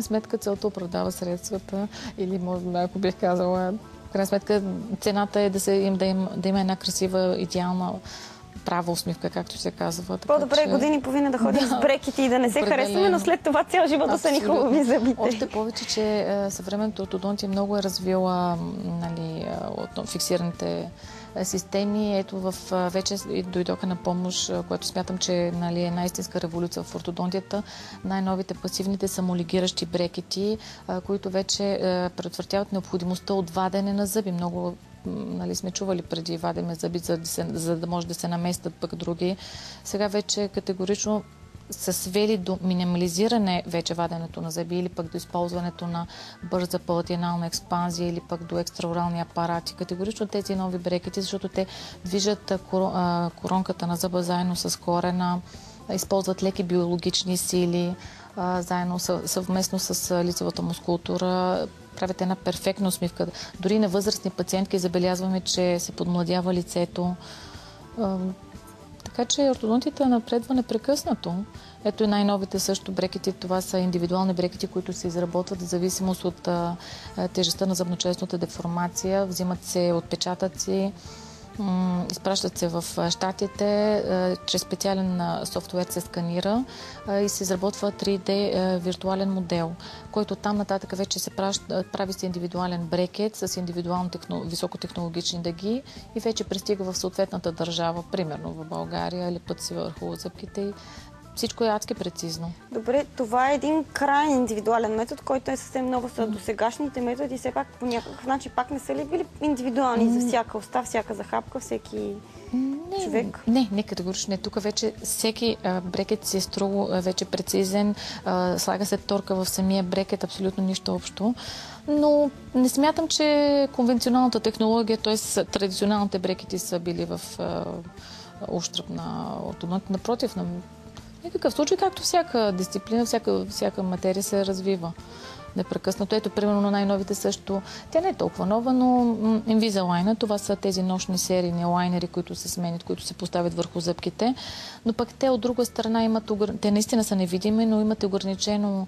сметка целта оправдава средствата или, може би, ако бих казала, в крайна сметка цената е да има една красива, идеална права усмивка, както се казва. По-добре години и половина да ходим с брекети и да не се харесваме, но след това цял живот да са ни хубави зъбите. Още повече, че съвременната ортодонтия много е развила фиксираните системи. Ето вече дойдоха на помощ, което смятам, че е една истинска революция в ортодонтията. Най-новите пасивните самолигиращи брекети, които вече предотвратяват необходимостта от вадене на зъби. Много сме чували преди вадеме зъби, за да може да се наместят пък други. Сега вече категорично са свели до минимализиране вече ваденето на зъби или пък до използването на бърза палатинална експанзия или пък до екстраорални апарати. Категорично тези нови брекети, защото те движат коронката на зъба заедно с корена, използват леки биологични сили, заедно съвместно с лицевата мускултура, правят една перфектна усмивка. Дори на възрастни пациентки забелязваме, че се подмладява лицето. Така че ортодонтията напредва непрекъснато. Ето и най-новите също брекети. Това са индивидуални брекети, които се изработват в зависимост от тежестта на зъбночелестната деформация. Взимат се отпечатъци, изпращат се в щатите, чрез специален софтуер се сканира и се изработва 3D виртуален модел, който там нататък вече се прави с индивидуален брекет, с индивидуално високотехнологични дъги и вече пристига в съответната държава, примерно в България, или път си върху зъбките. Всичко е адски прецизно. Добре, това е един крайен индивидуален метод, който е съвсем много са досегашните методи и все пак по някакъв начин пак не са ли били индивидуални за всяка уста, всяка захапка, всеки човек? Не, категорично не. Тук вече всеки брекет си е строго вече прецизен, слага се торка в самия брекет, абсолютно нищо общо. Но не смятам, че конвенционалната технология, т.е. традиционалните брекети са били в ущърб на ортодонтите. Напротив, в никакъв случай, както всяка дисциплина, всяка материя се развива непрекъснато. Ето, примерно, най-новите също. Тя не е толкова нова, но Invisalign, това са тези нощни серийни лайнери, които се сменят, които се поставят върху зъбките. Но пък те от друга страна имат, те наистина са невидими, но имат ограничено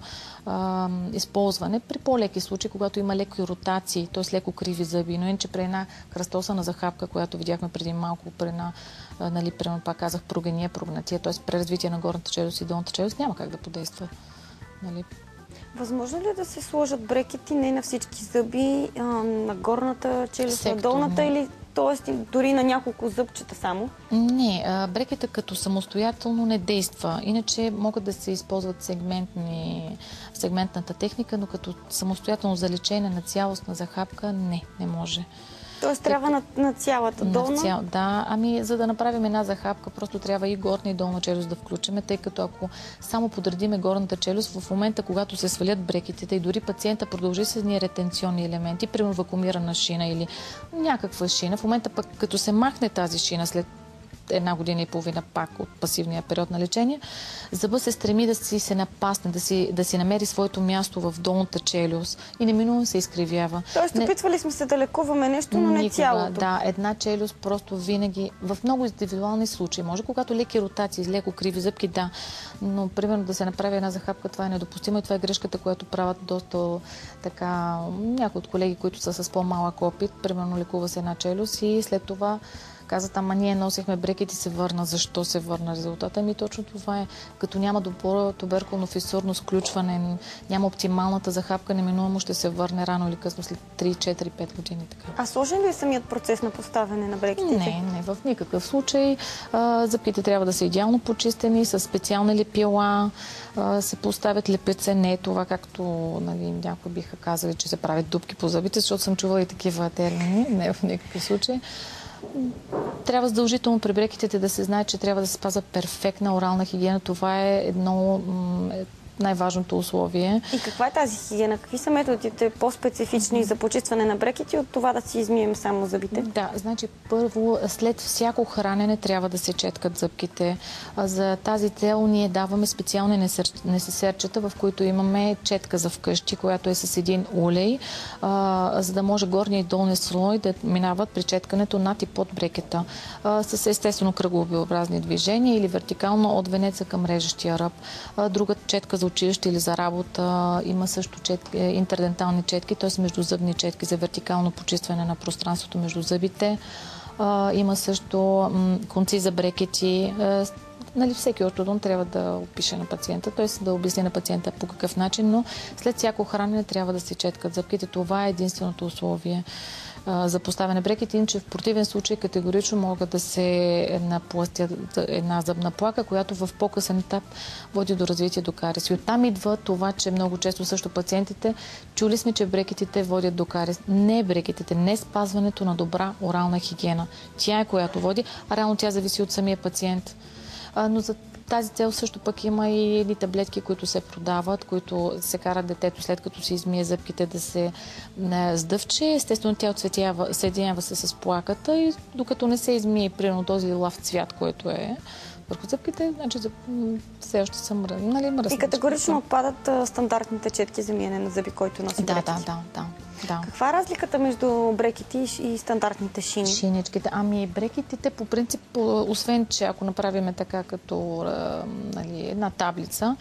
използване при по-леки случаи, когато има леки ротации, т.е. леко криви зъби. Но иначе при една кръстосана захапка, която видяхме преди малко, при една, примерно пак казах, прогнатия, т.е. преразвитие на горната челюст и долната челюст, няма как да подейства. Възможно ли е да се сложат брекети не на всички зъби, на горната челюст, на долната или т.е. дори на няколко зъбчета само? Не, брекета като самостоятелно не действа. Иначе могат да се използват сегментната техника, но като самостоятелно залечение на цялостна захапка не може. Тоест трябва на цялата долна? Да, за да направим една захапка, просто трябва и горна и долна челюст да включим, тъй като ако само подредиме горната челюст, в момента, когато се свалят брекетите и дори пациента продължи с едни ретенционни елементи, примерно вакуумирана шина или някаква шина, в момента пък като се махне тази шина след една година и половина пак от пасивния период на лечение, зъба се стреми да си се напасне, да си намери своето място в долната челюст и неминуемо се изкривява. Тоест, опитвали сме се да лекуваме нещо, но не цялото. Да, една челюст просто винаги, в много индивидуални случаи, може когато леки ротации, леко криви зъбки, да, но примерно да се направи една захапка, това е недопустимо и това е грешката, която правят доста така някои от колеги, които са с по-малък опит, примерно лекува се една челюст и след това казват, ние носихме брекет и се върна. Защо се върна резултата? Точно това е. Като няма добро туберкулно-фисурно сключване, няма оптималната захапка, неминуемо ще се върне рано или късно след 3, 4, 5 години. Така. А сложен ли е самият процес на поставяне на брекетите? Не, в никакъв случай. Зъбките трябва да са идеално почистени, с специални лепила, се поставят лепеце, не е това, както някои биха казали, че се правят дупки по зъбите, защото съм чувала и такива термини. Не в никакъв случай. Трябва задължително при брекетите да се знае, че трябва да се спазва перфектна орална хигиена. Това е едно най-важното условие. И каква е тази хигиена? Какви са методите по-специфични за почистване на брекети от това да си измием само зъбите? Да, значи първо, след всяко хранене трябва да се четкат зъбките. За тази цел ние даваме специални несесерчета, в които имаме четка за вкъщи, която е с един улей, за да може горния и долния слой да минават при четкането над и под брекета. С естествено кръговообразни движения или вертикално от венеца към режещия ръб. Друга четка за училище или за работа. Има също интердентални четки, т.е. междузъбни четки за вертикално почистване на пространството между зъбите. Има също конци за брекети. Нали, всеки ортодонт трябва да опише на пациента, т.е. да обясни на пациента по какъв начин, но след всяко хранене трябва да се четкат зъбките. Това е единственото условие за поставяне брекети, иначе в противен случай категорично могат да се напластят една зъбна плака, която в по-късен етап води до развитие до кариес. И оттам идва това, че много често също пациентите чули сме, че брекетите водят до кариес. Не брекетите, не спазването на добра орална хигиена. Тя е която води, а реално тя зависи от самия пациент. Но за тази цел също пък има и едни таблетки, които се продават, които се карат детето след като се измие зъбките да се сдъвче. Естествено, тя съединява се с плаката и докато не се измие примерно този лав цвят, който е върху зъбките, значи все още са мръсни. И категорично отпадат стандартните четки за миене на зъби, който носи брекети. Да. Каква е разликата между брекети и стандартните шини? Шиничките. Ами брекетите по принцип, освен че ако направим така като една таблица,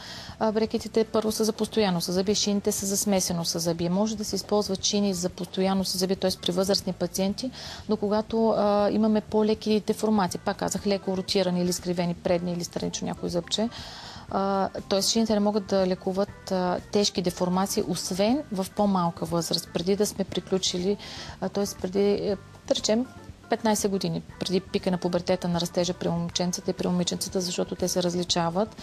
брекетите първо са за постоянно съзъбие, шините са за смесено съзъбие. Може да се използват шини за постоянно съзъбие, т.е. при възрастни пациенти, но когато имаме по-леки деформации, пак казах, леко ротирани или скривени предни или странично някой зъбче, т.е. шините не могат да лекуват тежки деформации, освен в по-малка възраст, преди да сме приключили, т.е. преди, да речем, 15 години, преди пика на пубертета на растежа при момченцата и при момиченцата, защото те се различават.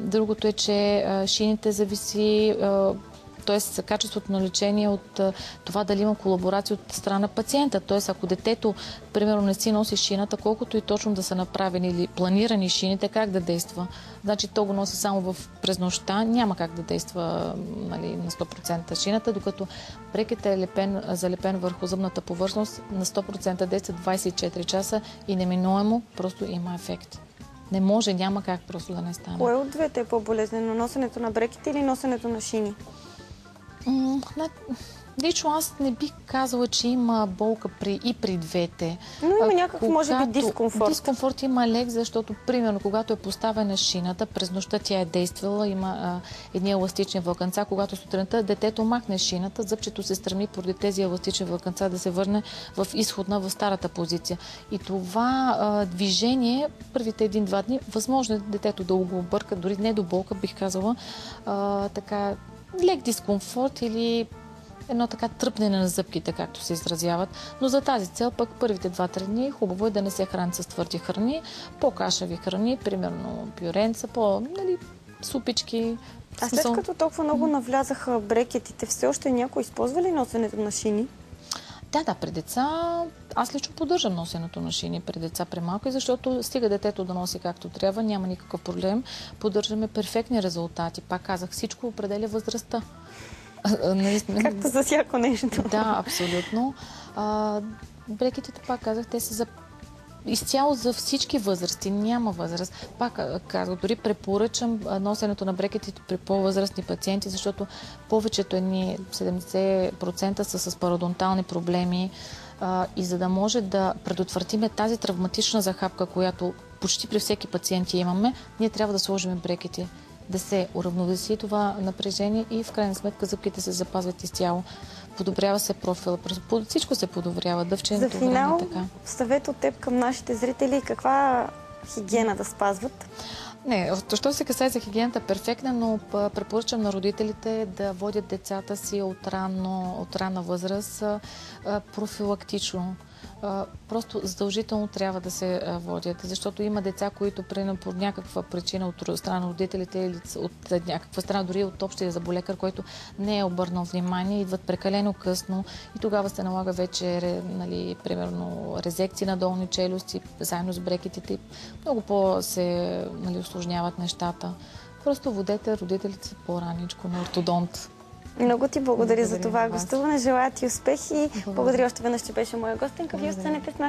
Другото е, че шините зависи, т.е. качеството на лечение от това дали има колаборация от страна на пациента. Т.е. ако детето, примерно, не си носи шината, колкото и точно да са направени или планирани шините, как да действа? Значи то го носи само през нощта, няма как да действа на 100% шината, докато брекетът е залепен върху зъбната повърхност, на 100% действа 24 часа и неминуемо просто има ефект. Не може, няма как просто да не стане. Кое от двете е по-болезнено? Носенето на брекети или носенето на шини? Лично аз не бих казала, че има болка и при двете. Но има някакъв, може би, дискомфорт. Дискомфорт има лек, защото, примерно, когато е поставена шината, през нощта тя е действала, има едни еластични вълканца. Когато сутринта детето махне шината, зъбчето се стреми поради тези еластични вълканца да се върне в изходна, в старата позиция. И това движение, първите 1-2 дни, възможно е детето да го обърка, дори не до болка, бих казала, така лек дискомфорт или едно така тръпнене на зъбките, както се изразяват. Но за тази цел пък първите 2-3 дни хубаво е да не се храни с твърди храни, по-кашави храни, примерно пюренца, супички. А след като толкова много навлязаха брекетите, все още някой използва ли носенето на шини? Да, при деца аз лично поддържам носенето на шини при деца при малки, защото стига детето да носи както трябва, няма никакъв проблем. Поддържаме перфектни резултати. Пак казах, всичко определя възрастта. Както за всяко нещо. Да, абсолютно. Брекетите, пак казах, те са изцяло за всички възрасти. Няма възраст. Пак казах, дори препоръчам носенето на брекетите при по-възрастни пациенти, защото повечето 70% са с пародонтални проблеми и за да може да предотвратиме тази травматична захапка, която почти при всеки пациент имаме, ние трябва да сложим брекети, да се уравновеси това напрежение и в крайна сметка зъбките се запазват изцяло. Подобрява се профила, всичко се подобрява, дъвченето време. За финал, съвет от теб към нашите зрители, каква хигиена да спазват? Не, що се касае за хигиената, перфектна, но препоръчам на родителите да водят децата си от ранна възраст профилактично. Просто задължително трябва да се водят, защото има деца, които по някаква причина от страна на родителите или от някаква страна, дори от общия зъболекар, който не е обърнал внимание, идват прекалено късно и тогава се налага вече, примерно, резекции на долни челюсти, заедно с брекетите. Много по-се усложняват нещата. Просто водете родителите по-раничко на ортодонт. Много ти благодаря за това гостуване. Желая ти успех и благодаря още веднъж, че беше моя гостенка. Вие останете с нас.